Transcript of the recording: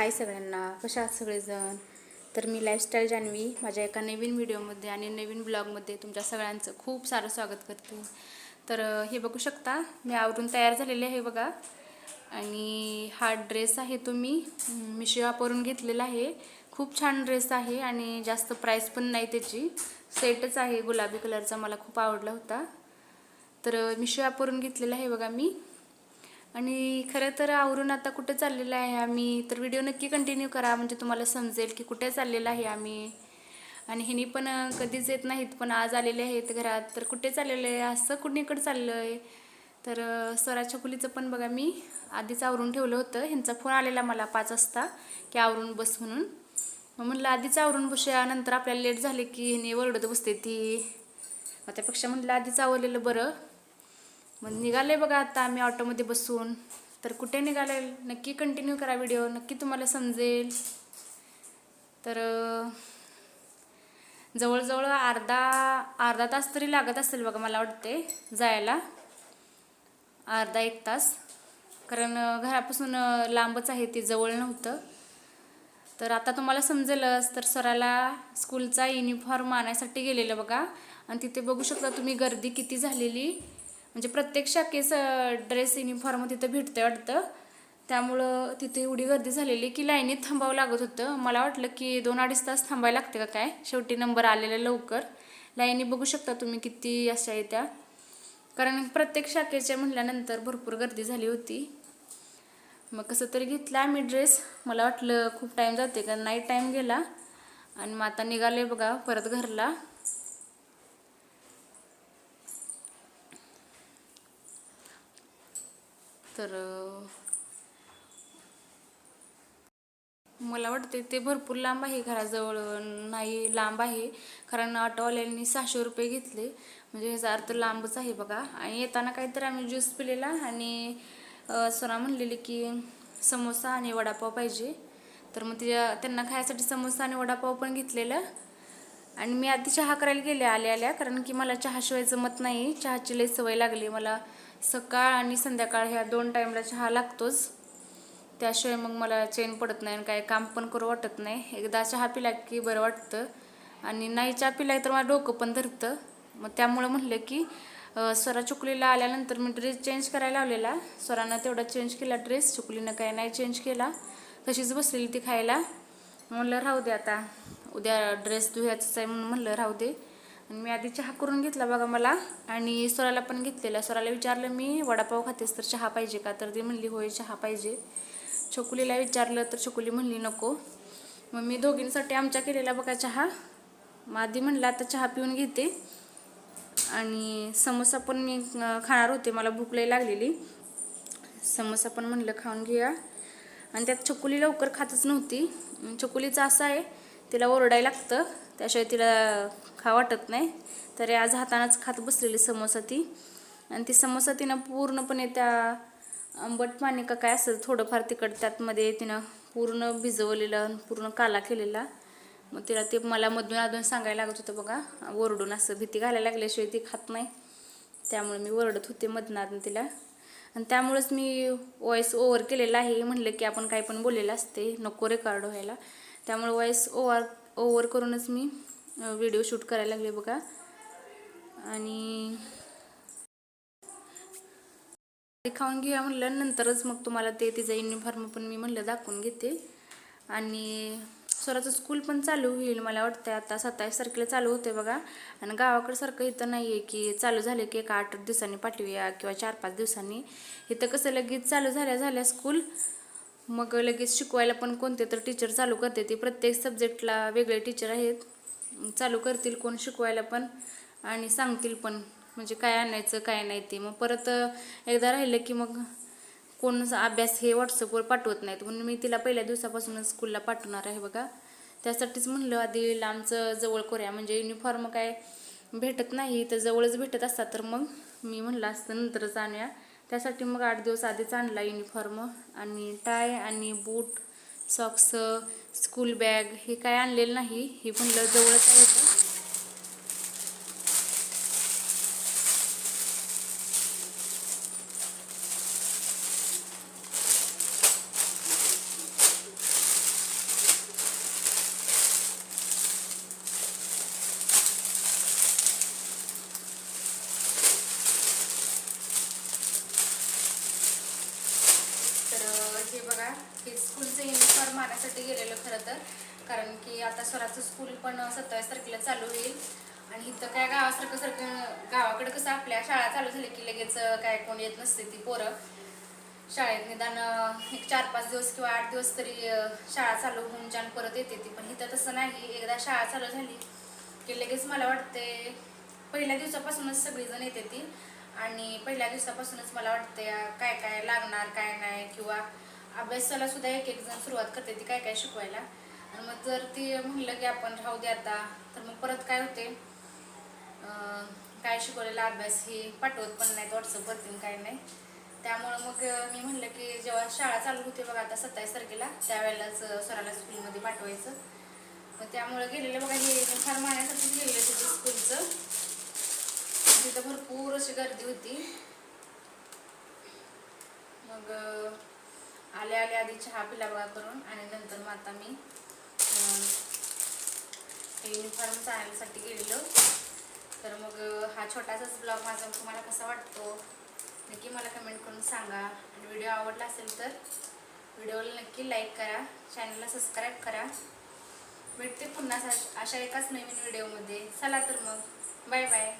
हाय सगळ्यांना, कशा आहात सगळेजण। तर मी लाईफस्टाईल जान्हवी माझ्या एका नवीन व्हिडिओमध्ये आणि नवीन ब्लॉगमध्ये तुमच्या सगळ्यांचं खूप सारं स्वागत करते। तर हे बघू शकता मी आवरून तयार झालेले आहे बघा। आणि हा ड्रेस आहे तो मी मिशो ॲपवरून घेतलेला आहे। खूप छान ड्रेस आहे आणि जास्त प्राइस पण नाही त्याची, सेटच आहे गुलाबी कलरचा, मला खूप आवडला होता। तर मिशो ॲपवरून घेतलेला आहे बघा मी। आणि खरं तर आवरून आता कुठे चाललेलं आहे आम्ही, तर व्हिडिओ नक्की कंटिन्यू करा म्हणजे तुम्हाला समजेल की कुठे चाललेलं आहे आम्ही। आणि ह्यांनी पण कधीच येत नाहीत, पण आज आलेले आहेत घरात। तर कुठे चाललेलं आहे, असं कुणीकडे चाललं आहे। तर स्वराच्या खोलीचं पण बघा मी आधीच आवरून ठेवलं होतं। ह्यांचा फोन आलेला मला 5 वाजता की आवरून बस म्हणून। मग म्हणलं आधीच आवरून बसूया, नंतर आपल्याला लेट झाले की ह्यांनी ओरडत बसते ती, मग त्यापेक्षा म्हटलं आधीच आवरलेलं बरं। मग निघाले बघा आता आम्ही ऑटोमध्ये बसून। तर कुठे निघाले नक्की कंटिन्यू करा व्हिडिओ, नक्की तुम्हाला समजेल। तर जवळजवळ अर्धा तास तरी लागत असेल बघा मला वाटते जायला, अर्धा एक तास, कारण घरापासून लांबच आहे, ते जवळ नव्हतं। तर आता तुम्हाला समजेलच। तर सराला स्कूलचा युनिफॉर्म आणायसाठी गेलेलं बघा, आणि तिथे बघू शकता तुम्ही गर्दी किती झालेली। म्हणजे प्रत्येक शाखेचं ड्रेस युनिफॉर्म तिथं भेटते वाटतं, त्यामुळं तिथे एवढी गर्दी झालेली की लाईनीत थांबावं लागत होतं। मला वाटलं की 2-2.5 तास थांबायला लागते का काय, शेवटी नंबर आलेला लवकर। लाईनी बघू शकता तुम्ही किती अशा आहे त्या, कारण प्रत्येक शाखेच्या म्हटल्यानंतर भरपूर गर्दी झाली होती। मग कसं तरी घेतला आम्ही ड्रेस, मला वाटलं खूप टाईम जाते का नाही, टाईम गेला। आणि मग आता निघाले बघा परत घरला। तर मला वाटते ते भरपूर लांब आहे, घराजवळ नाही, लांब आहे, कारण ऑटोवाल्यांनी 600 रुपये घेतले, म्हणजे ह्याचा अर्थ लांबच आहे बघा। आणि येताना काहीतरी आम्ही ज्यूस पिलेला, आणि सरा म्हणलेली की समोसा आणि वडापाव पाहिजे, तर मग त्यांना खायसाठी समोसा आणि वडापाव पण घेतलेलं। आणि मी आधी चहा करायला गेले आल्या, कारण की मला चहाशिवाय जमत नाही, चहाची लई सवय लागली मला। सकाळ आणि संध्याकाळ ह्या 2 टाईमला चहा लागतोच, त्याशिवाय मग मला चैन पडत नाही आणि काय काम पण करू वाटत नाही। एकदा चहा पिला की बरं वाटतं, आणि नाही चहा पिला तर मला डोकं पण धरतं। मग त्यामुळं म्हटलं की स्वरा चुकलीला आल्यानंतर मी ड्रेस चेंज करायला लावलेला, स्वरानं तेवढा चेंज केला ड्रेस, चुकलीनं काय नाही चेंज केला, तशीच बसलेली ती खायला। म्हणलं राहू दे आता, उद्या ड्रेस धुयायचं आहे म्हणून म्हणलं राहू दे। आणि मी आधी चहा करून घेतला बघा मला, आणि स्वराला पण घेतलेला। स्वराला विचारलं मी वडापाव खातेस तर चहा पाहिजे का, तर ती म्हणली होय चहा पाहिजे। छकुलीला विचारलं तर छकुली म्हणली नको। मग मी दोघींसाठी आमच्या केलेला बघा चहा। मग आधी म्हणलं आता चहा पिऊन घेते, आणि समोसा पण मी खाणार होते, मला भूक लई लागलेली, समोसा पण म्हणलं खाऊन घेऊया। आणि त्यात छकुली लवकर खातच नव्हती। छकुलीचं असं आहे, तिला ओरडायला लागतं, त्याशिवाय तिला खा वाटत नाही। तरी आज हातानंच खात बसलेली समोसा ती, आणि ती समोसा तिनं पूर्णपणे त्या आंबट पाणी का काय असं थोडंफार तिखट त्यातमध्ये तिनं पूर्ण भिजवलेलं, पूर्ण काला केलेला। मग तिला ते मला मधून अधून सांगायला लागत होतं बघा, ओरडून, असं भीती घालायला लागल्याशिवाय ती खात नाही, त्यामुळे मी ओरडत होते मधून तिला। आणि त्यामुळेच मी वॉइस ओव्हर केलेला आहे, म्हणलं की आपण काही पण बोललेलं असते, नको रेकॉर्ड व्हायला, त्यामुळे वॉइस ओव्हर करूनच मी व्हिडिओ शूट करायला लागले बघा। आणि खाऊन घेऊया म्हणलं, नंतरच मग तुम्हाला ते तिचा युनिफॉर्म पण मी म्हणलं दाखवून घेते। आणि स्वराचं स्कूल पण चालू होईल मला वाटतं आता 27 तारखेला चालू होते बघा। आणि गावाकडे सारखं इथं नाही आहे की चालू झाले की 1-8 दिवसांनी पाठवूया किंवा 4-5 दिवसांनी, इथं कसं लगेच चालू झाल्या स्कूल, मग लगेच शिकवायला पण कोणते तर टीचर चालू करते, ती प्रत्येक सब्जेक्टला वेगळे टीचर आहेत, चालू करतील कोण शिकवायला पण, आणि सांगतील पण म्हणजे काय आणायचं काय नाही ते। मग परत एकदा राहिलं की मग कोण अभ्यास हे व्हॉट्सअपवर पाठवत नाहीत, म्हणून मी तिला पहिल्या दिवसापासूनच स्कूलला पाठवणार आहे बघा। त्यासाठीच म्हणलं आधी लांबचं जवळ करूया, म्हणजे युनिफॉर्म काय भेटत नाही तर जवळच भेटत असतात, तर मग मी म्हणलं असतं नंतरच आणूया, त्यासाठी मग 8 दिवस आधीच आणला युनिफॉर्म। आणि टाय आणि बूट, सॉक्स, स्कूल बॅग हे काय आणलेलं नाही, हे म्हणलं जवळच आहे तर। हे स्कूलचं युनिफॉर्म आणण्यासाठी गेलेलं खरं तर, कारण की आता स्वराचं स्कूल पण 27 तारखेला चालू होईल. आणि इथं काय गावासारखं गावाकडे कसं आपल्या शाळा चालू झाली की लगेच काय कोण येत नसते ती पोरं शाळेत. निदान एक 4-5 दिवस किंवा 8 दिवस तरी शाळा चालू होऊन जाऊन परत येते ती. पण इथं तसं नाही, एकदा शाळा चालू झाली की लगेच मला वाटते पहिल्या दिवसापासूनच सगळीजण येते ती. आणि पहिल्या दिवसापासूनच मला वाटते काय काय लागणार काय नाही, किंवा अभ्यासाला सुद्धा एक एक जण सुरुवात करते ती काय काय शिकवायला. आणि मग जर ती म्हणलं की आपण राहू दे आता, तर मग परत काय होते काय शिकवलेला अभ्यास हे पाठवत पण नाहीत व्हॉट्सअपवरती काय नाही. त्यामुळं मग मी म्हणलं की जेव्हा शाळा चालू होते बघा आता 27 तारखेला, त्यावेळेलाच स्वराला स्कूलमध्ये पाठवायचं. मग त्यामुळं गेलेलं बघा, हे फार माण्यासाठीच गेलेलं तिथे स्कूलचं. तिथं भरपूर अशी गर्दी होती. मग आले आधी चहा पिला बघा करून, आणि नंतर मग आता मी युनिफॉर्म आणण्यासाठी गेलेलो. तर मग हा छोटासाच ब्लॉग माझा तुम्हाला कसा वाटतो नक्की मला कमेंट करून सांगा. आणि व्हिडिओ आवडला असेल तर व्हिडिओला नक्की लाईक करा, चॅनलला सबस्क्राईब करा. भेटते पुन्हा अशा एकाच नवीन व्हिडिओमध्ये. चला तर मग बाय बाय.